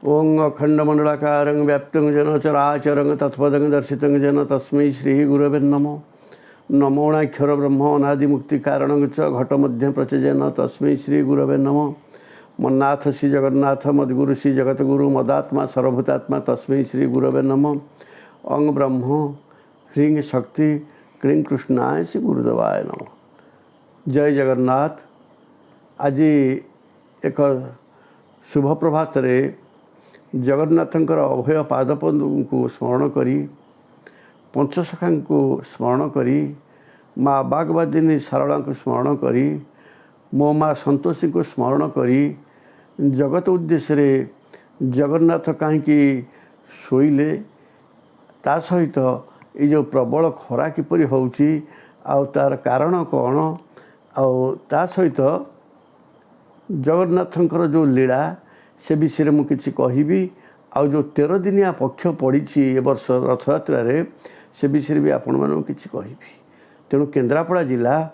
ओं अखंडमंडलाकारं व्याप्तं जन चराचरं तत्पदं दर्शितं जन तस्मै श्रीगुरवे नमो। नमोणाक्षर ब्रह्म अनादिमुक्तिकारणं च घटमध्ये प्रचजन तस्मै श्रीगुरवे नमो। मन्नाथ श्री जगन्नाथ मद्गुरु श्री जगतगुरु मदात्मा सर्वभूतात्मा तस्मै श्रीगुरवे नमो। अंग ब्रह्म ह्रीं शक्ति क्लीं कृष्णाय श्री गुरुदेवाय नमो। जय जगन्नाथ। आज एक शुभ प्रभात रे जगन्नाथंकर अभय पादपद्म को स्मरण करी पंचसखा को स्मरण करी माँ बागवादिनी सारला को स्मरण करी मो माँ संतोषी को स्मरण करी जगत उद्देश्य रे जगन्नाथ कहीं शोइले ता सहित ये जो प्रबल खरा किपरि होउची आउ तार कारण कौन आउ ता सहित जगन्नाथंकर जो लीला से विषय में किसी कहबी आउ जो 13 दिनिया पक्ष पड़ी ए वर्ष रथयात्रा से विषय भी आपण मानक किसी कहबी। तेणु केन्द्रापड़ा जिला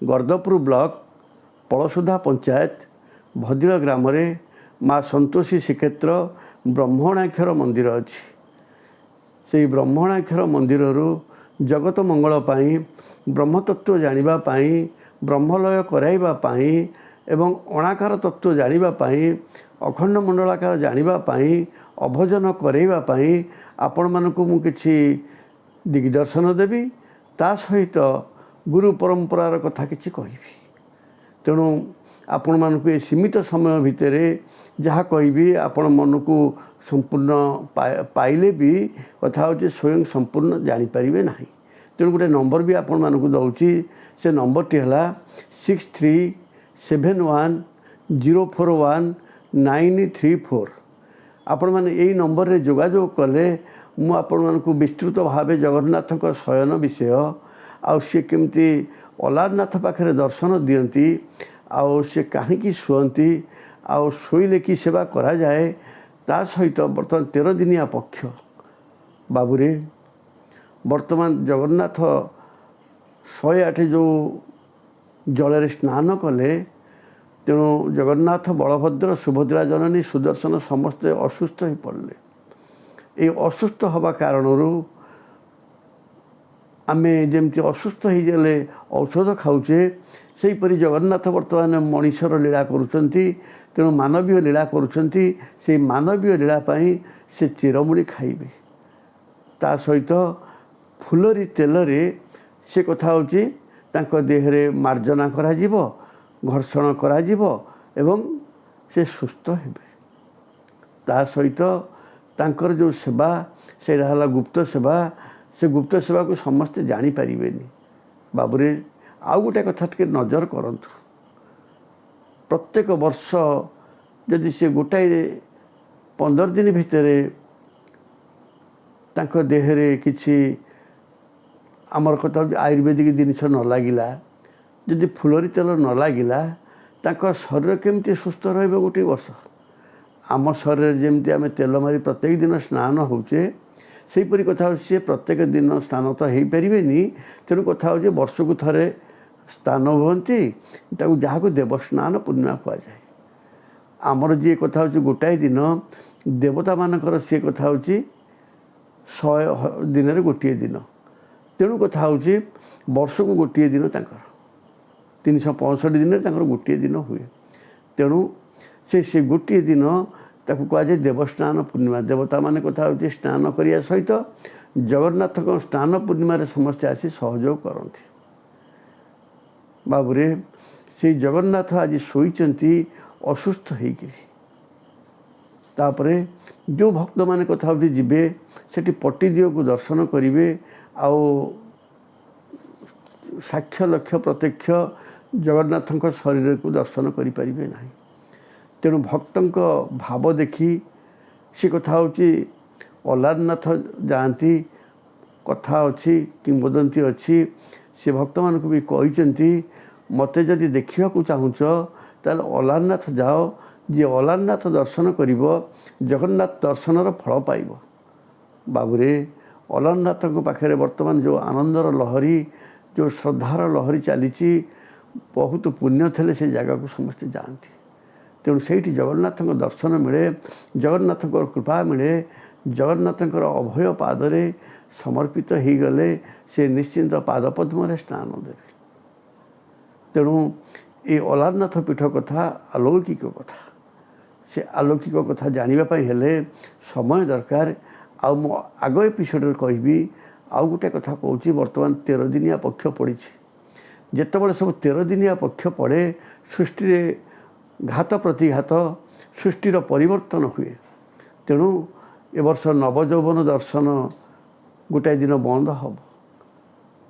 गर्दपुर ब्लॉक पड़सुधा पंचायत भद्र ग्राम माँ संतोषी श्रीक्षेत्र ब्रह्मणाक्षर मंदिर अच्छी से ब्रह्मणाक्षर मंदिर जगत मंगल पाई ब्रह्मतत्व जानिबा पाई ब्रह्मलय कराइबा पाई एवं अणाकार तत्व जानिबा पाई अखंड मंडलाकार जानिबा पाई अभजन करैबा पाई आपण मानकु मु किछि दिग्दर्शन देवी ता सहित गुरु परंपरार कथा किछि कहबी। तेणु आपण मानकु ए सीमित समय भितर जहाँ कहबी आपण मनकु संपूर्ण पाइले भी कथा होची स्वयं संपूर्ण जानी परिबे नाही। तेणु गोटे नंबर भी आपण मानकु दउची से नंबर टी हला 6371041934। आपण माने यही नंबर रे जोगाजोग कले मु आपण मानकु विस्तृत भावे जगन्नाथ शयन विषय आउ सी केमती अलारनाथ पाखे दर्शन दियंती आउ सी कहीं शुअंती आउ शोइले कि सेवा करा जाए ता सहित बर्तमान 13 दिनिया पक्ष बाबूरे वर्तमान जगन्नाथ 108 जो जल स्नान कले तेणु जगन्नाथ बलभद्र सुभद्रा जननी सुदर्शन समस्ते असुस्थ हो पड़े। ये असुस्थ हवा कारण आमे जमती असुस्थ हो जाले औषध खाऊचे सेहीपरि जगन्नाथ वर्तमान मनीषर लीला करुचंती। तेणु मानवीय लीला करुचंती से मानवीय लीला पाई से चिरमुड़ी खाइबे ता सहित फुलरी तेलरे से कथा होची तांको देहरे मार्जना करा जीवो घर्षण करा जीवो एवं से सुस्थ हेबे। ता सहित तांकर जो सेवा से रहला गुप्त सेवा से गुप्त सेवा को समस्ते जानी परिबेनी। बाबूरे आउ गोटे कथा टिके नजर करंतु प्रत्येक वर्ष जदि से गोटाए 15 दिन भितर तांको देहरे किछि आमर कथा आयुर्वेदिक जिनिस न लागिला जदि फुलरी तेल न लागिला तांको शरीर केमती सुस्थ रहिबो गोटे वर्ष। आम शरीर जेमती आम तेल मारी प्रत्येक दिन स्नान होचे सेहीपरि कथा होची प्रत्येक दिन स्नान तो हो पारिबेनी। तेणु कथा होची वर्ष को थरे स्नान हुअंती ताकू जहाँ देवस्नान पूर्णिमा कह जाए। आमर जी कथा होची गोटाए दिन देवता मानकर सी कथा होची 100 दिन रे गोटे दिन। तेणु कथा होची वर्ष को गोटे दिन तांकर 365 दिन तांकर गोटे दिन हुए। तेणु से गोटे दिन ताकू कह जाए देवस्नान पूर्णिमा। देवता माने कथा होची स्नान करिया सहित जगन्नाथ को स्नान पूर्णिमा रे समस्त आसी सहयोग करती। बाबूरे से जगन्नाथ आज शोइचंती असुस्थ होकर तापरे जो भक्त माने कथा होती जीवे सेठी पट्टीदियो को दर्शन करिवे आउ साक्ष्य लक्ष्य प्रत्यक्ष जगन्नाथ शरीर को दर्शन करि परिबे नाही। तेणु भक्तंक भाव देखी से कथा होची अलारनाथ जाती कथा अच्छी किंवदंती अच्छी से भक्त मान भी कहते मते जदि देखा चाहूच ताल अलारनाथ जाओ जी अलारनाथ दर्शन करिवो जगन्नाथ दर्शनर फल पाइब। बाबूरे अलारनाथ पाखे वर्तमान जो आनंदर लहरी जो श्रद्धार लहरी चली बहुत पुण्य थे से जगह को समस्ते जाती। तेणु से जगन्नाथ दर्शन मिले, जगन्नाथ कृपा मिले, जगन्नाथ अभय पादरे समर्पित हो गले से निश्चिंत पादपद्म स्नान देवे। तेणु ये अलारनाथ पीठ कथा अलौकिक कथा, से अलौकिक कथा जानापी हेले समय दरकार। आग एपिसोड कहि आउ गोटे कथा कहूँ, बर्तमान 13 दिनिया पक्ष पड़ी। जितेबाला सब 13 दिनिया पक्ष पड़े सृष्टि घात प्रतिघात सृष्टिर परिवर्तन हुए। तेणु ए वर्ष नवजौवन दर्शन गोटाए दिन बंद हम,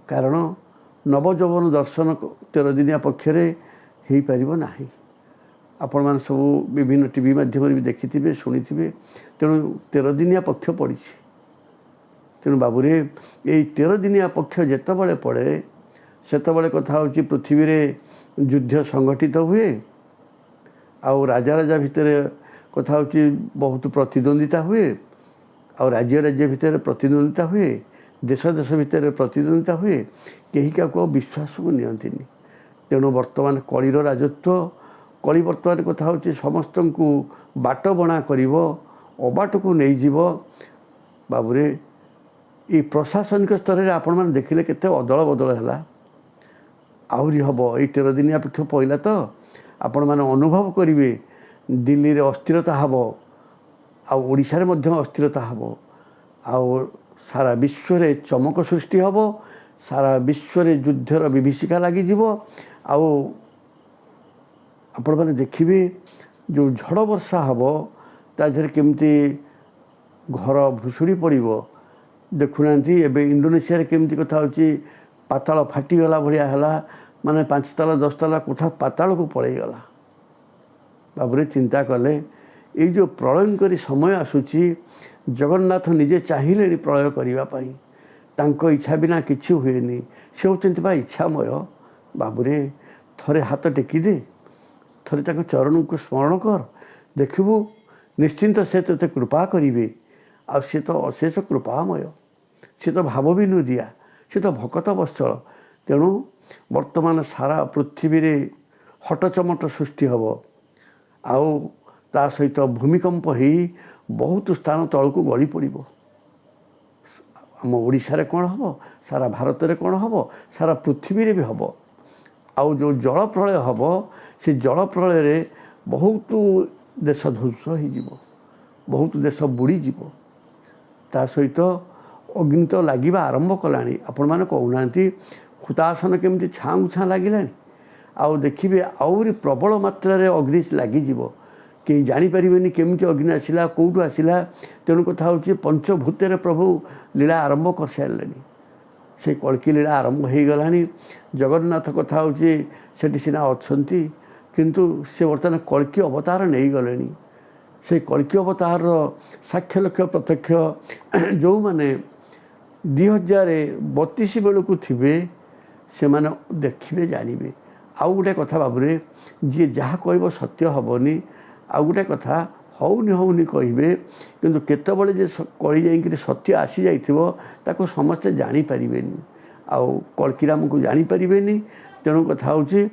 कारण नवजौवन दर्शन 13 दिनिया पक्षरे हो पार ना। आपण मैंने सब विभिन्न टीवी माध्यम भी देखिथे शुणी। तेणु 13 दिनिया पक्ष पड़ी। तेणु बाबूरे ये 13 दिनिया पक्ष जितेबाला पड़े सेतबले कथा हूँ पृथ्वी रे युद्ध संगठित हुए। आउ राजा राजा भितर कथा हूँ बहुत प्रतिद्वंदिता हुए। आउ राज्य राज्य भितर प्रतिद्वंदिता हुए, देश देश भितर प्रतिद्वंदिता हुए। कहीं क्या विश्वास को नियंती। तेणु वर्तमान कलिर राजत्व, कली वर्तमान कथा हूँ समस्त को बाट बणा कर अबाट को नहीं जीव। बाबूरे ये प्रशासनिक स्तर में आपण मैंने देखिले केते अदल बदल है। आहरी हम ये 13 दिनिया पक्ष पहला तो आपण मैंने अनुभव करेंगे दिल्ली रे अस्थिरता हम, आड़शा अस्थिरता हम, आउ सारा विश्व रे चमक सृष्टि हम, सारा विश्व रे युद्धर विभीषिका लगिज। आपण मैंने देखिए जो झड़ वर्षा हम ताधर केमती घर भुशुड़ी पड़ो। देखुना एवं इंडोनेशिया केमती कथा हूँ पाताल फाटीगला भाया है, माने 5 ताला 10 ताला कोठा पाताल को पलैगला। बाबूरे चिंता कले ये जो प्रलयंकरी समय आसूची जगन्नाथ निजे चाहिए प्रलय करने, तांको इच्छा बिना किछि हुएनी। से होचंती बा इच्छामय। बाबूरे थरे हाथ टेकी दे, थरे तांको चरण को स्मरण कर, देखबू निश्चिंत से ते कृपा करिवे। आ से तो अशेष कृपामय, से तो भाव भी दिया, से तो भकत वत्सल। तेणु वर्तमान सारा पृथ्वी रे हटचमट सृष्टि हम, आउ ता सहित भूमिकंप हो बहुत स्थान तल को गली पड़। आम ओडिशा कौन हम, सारा भारत में कौन हम, सारा पृथ्वी रे भी हम। आउ जो जल प्रलय हम, से जल प्रलय रे बहुत देश ध्वंस हो, बहुत देश बुड़ीज। ता सहित अग्नि तो लगे आरंभ कलानी। आपण मैंने कहूना हुतासन केमती छाँ छाँ लगिलानी। आउ देखिए आहरी प्रबल मात्रा रे अग्नि लगिज, कहीं जानीपारे केमती अग्नि आसला कौटू आसला। तेणु कथा हूँ पंचभूतर प्रभु लीला आरंभ कर सारे। से कल्की लीला आरंभ हो गला। जगन्नाथ कथा हूँ से सीना अच्छा किंतु से बर्तमान कल्की अवतार नहीं गले। से कल्की अवतार साक्ष्य लक्ष्य प्रत्यक्ष जो मैंने 2032 बेलू थे से माने देखिए जानवे। आउ गोटे कथा बाबूरे जी जहाँ कह सत्य हेनी। आउ गोटे कथा हौनी कहे किंतु केतबले जे कली जाइए सत्य आसी जाइए समस्ते जानीपारे। आउ कल्कीराम को जानीपारे। तेणु कथा हूँ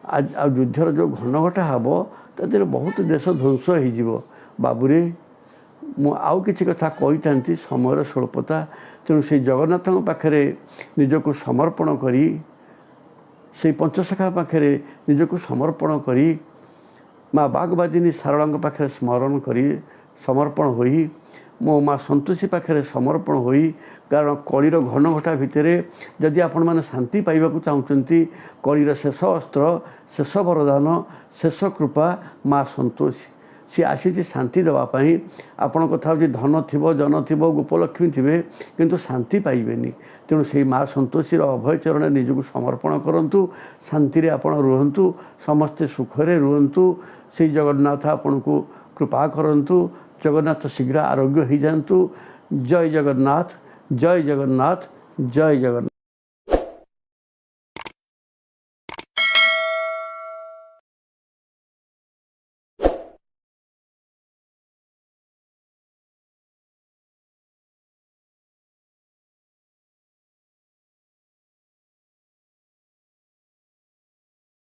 आज आ युद्धर जो घनघटा हम तादेह बहुत देश ध्वंस हो। बाबूरे मु आउ किसी कथा कही था समय स्वल्पता। तेणु से जगन्नाथ पाखे निजक समर्पण करी, से पंचशाखा पाखे निजक समर्पण करी, माँ बागबादिनी सारला पाखे स्मरण करी समर्पण होई, मो माँ संतोषी पाखे समर्पण होई। कारण कलिर घनघटा भितर जदि आपण मैंने शांति पाइबा चाहते, कलिर शेष अस्त्र, शेष वरदान, शेष कृपा माँ संतोषी सी आसी शांति देवाई। आपण कथा हूँ धन थी जन थी गोपलक्ष्मी थे किंतु शांति पाइबेनी। तेणु से माँ संतोषीर अभय चरण निजक समर्पण करूँ, शांति आपण रुहतु, समस्ते सुखरे रुहतु। से जगन्नाथ आपण को कृपा करूँ, जगन्नाथ शीघ्र आरोग्य हो जातु। जय जगन्नाथ, जय जगन्नाथ, जय जगन्नाथ।